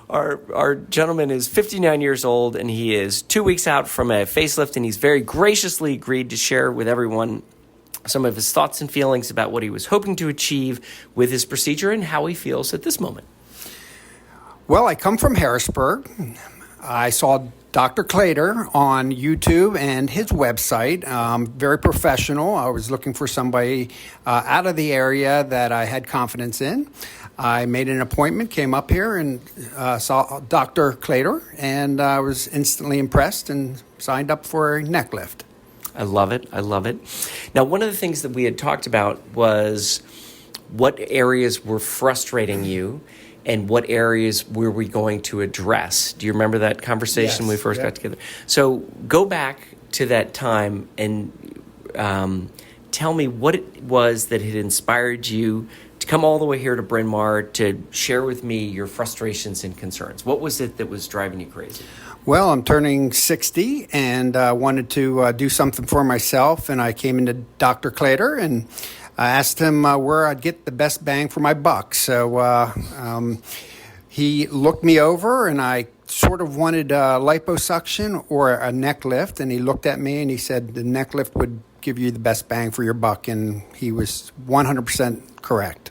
Our gentleman is 59 years old, and he is 2 weeks out from a facelift, and he's very graciously agreed to share with everyone some of his thoughts and feelings about what he was hoping to achieve with his procedure and how he feels at this moment. Well, I come from Harrisburg. I saw Dr. Claytor on YouTube and his website, very professional. I was looking for somebody out of the area that I had confidence in. I made an appointment, came up here and saw Dr. Claytor, and I was instantly impressed and signed up for a neck lift. I love it. I love it. Now, one of the things that we had talked about was what areas were frustrating you and what areas were we going to address. Do you remember that conversation when we first got together? So go back to that time and tell me what it was that had inspired you to come all the way here to Bryn Mawr to share with me your frustrations and concerns. What was it that was driving you crazy? Well, I'm turning 60 and wanted to do something for myself, and I came into Dr. Claytor and I asked him where I'd get the best bang for my buck. So he looked me over, and I sort of wanted liposuction or a neck lift, and he looked at me and he said the neck lift would give you the best bang for your buck, and he was 100% correct.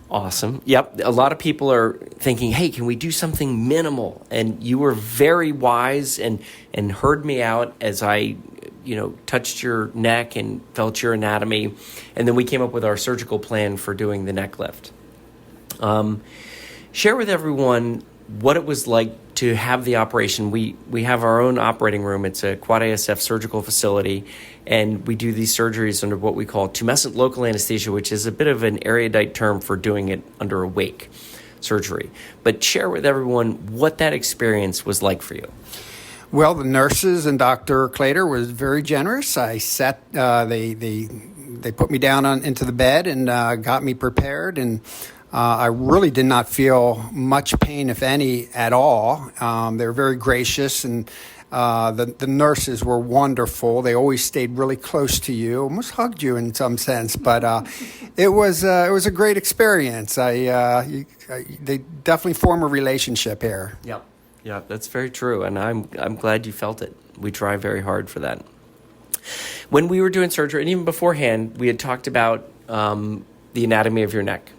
Awesome. Yep. A lot of people are thinking, hey, can we do something minimal? And you were very wise and heard me out as I, touched your neck and felt your anatomy. And then we came up with our surgical plan for doing the neck lift. Share with everyone what it was like to have the operation. We have our own operating room. It's a quad ASF surgical facility, and we do these surgeries under what we call tumescent local anesthesia, which is a bit of an erudite term for doing it under awake surgery. But share with everyone what that experience was like for you. Well, the nurses and Dr. Claytor was very generous. I sat, they put me down into the bed and got me prepared, and I really did not feel much pain, if any, at all. They were very gracious, and the nurses were wonderful. They always stayed really close to you, almost hugged you in some sense. But it was a great experience. They definitely form a relationship here. Yep. Yeah, that's very true, and I'm glad you felt it. We try very hard for that. When we were doing surgery, and even beforehand, we had talked about the anatomy of your neck.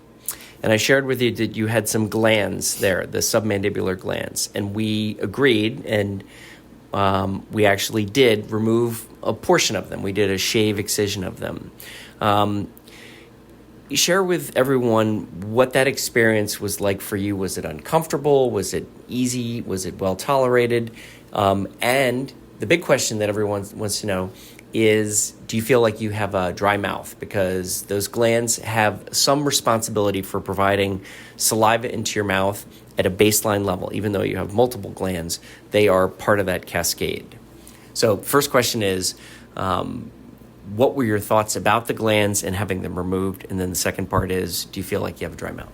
And I shared with you that you had some glands there, the submandibular glands. And we agreed, and we actually did remove a portion of them. We did a shave excision of them. Share with everyone what that experience was like for you. Was it uncomfortable? Was it easy? Was it well tolerated? And the big question that everyone wants to know is, do you feel like you have a dry mouth? Because those glands have some responsibility for providing saliva into your mouth at a baseline level. Even though you have multiple glands, they are part of that cascade. So first question is, what were your thoughts about the glands and having them removed? And then the second part is, do you feel like you have a dry mouth?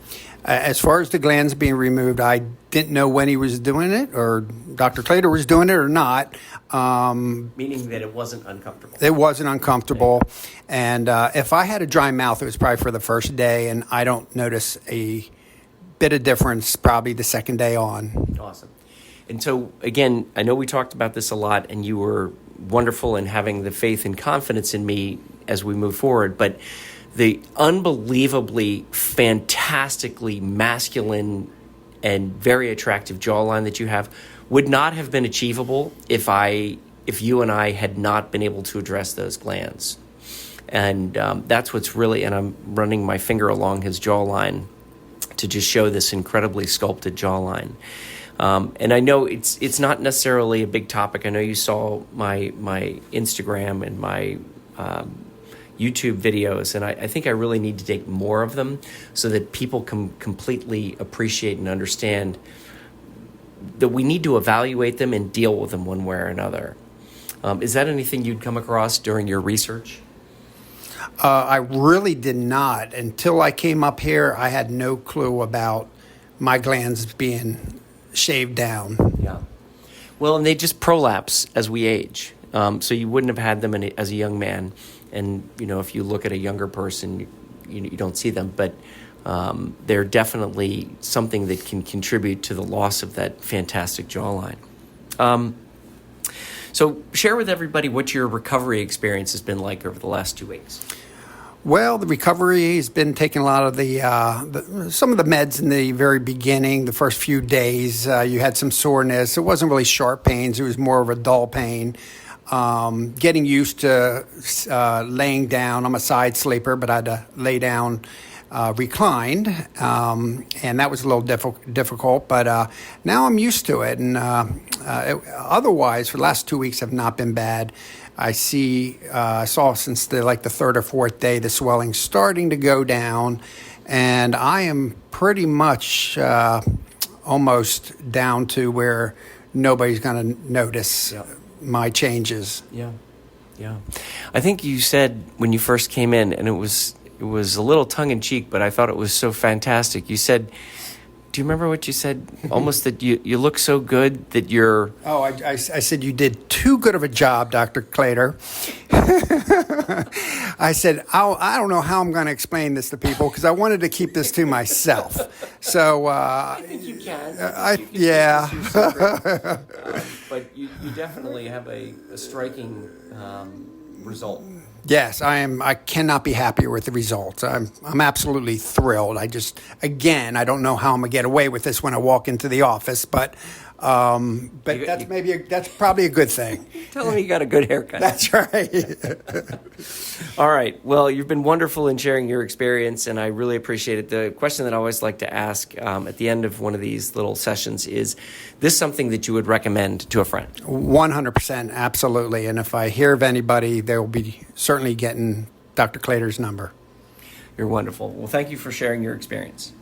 As far as the glands being removed, I didn't know when he was doing it or Dr. Claytor was doing it or not. Meaning that it wasn't uncomfortable. It wasn't uncomfortable. Okay. And if I had a dry mouth, it was probably for the first day, and I don't notice a bit of difference probably the second day on. Awesome. And so, again, I know we talked about this a lot, and you were wonderful in having the faith and confidence in me as we move forward, but the unbelievably, fantastically masculine and very attractive jawline that you have would not have been achievable if you and I had not been able to address those glands. And that's what's really, and I'm running my finger along his jawline to just show this incredibly sculpted jawline. And I know it's not necessarily a big topic. I know you saw my Instagram and my YouTube videos, and I think I really need to take more of them so that people can completely appreciate and understand that we need to evaluate them and deal with them one way or another. Is that anything you'd come across during your research? I really did not. Until I came up here, I had no clue about my glands being shaved down. Yeah. Well, and they just prolapse as we age. So you wouldn't have had them as a young man. And, if you look at a younger person, you don't see them. But they're definitely something that can contribute to the loss of that fantastic jawline. So share with everybody what your recovery experience has been like over the last 2 weeks. Well, the recovery has been taking a lot of some of the meds in the very beginning, the first few days. You had some soreness. It wasn't really sharp pains. It was more of a dull pain. Getting used to laying down. I'm a side sleeper, but I had to lay down reclined, and that was a little difficult. But now I'm used to it, and otherwise, for the last 2 weeks have not been bad. I saw since the third or fourth day the swelling starting to go down, and I am pretty much almost down to where nobody's going to notice my changes. Yeah. I think you said when you first came in, and it was a little tongue in cheek, but I thought it was so fantastic. You said, do you remember what you said? Almost that you look so good that you're... Oh, I said you did too good of a job, Dr. Claytor. I said, I don't know how I'm going to explain this to people because I wanted to keep this to myself. So... I think you can. Yeah. But you definitely have a striking result. Yes, I cannot be happier with the results. I'm absolutely thrilled. I don't know how I'm gonna get away with this when I walk into the office, but that's probably a good thing. Tell him you got a good haircut. That's right. All right. Well, you've been wonderful in sharing your experience, and I really appreciate it. The question that I always like to ask at the end of one of these little sessions is this something that you would recommend to a friend? 100%, absolutely. And if I hear of anybody, they will be certainly getting Dr. Claytor's number. You're wonderful. Well, thank you for sharing your experience.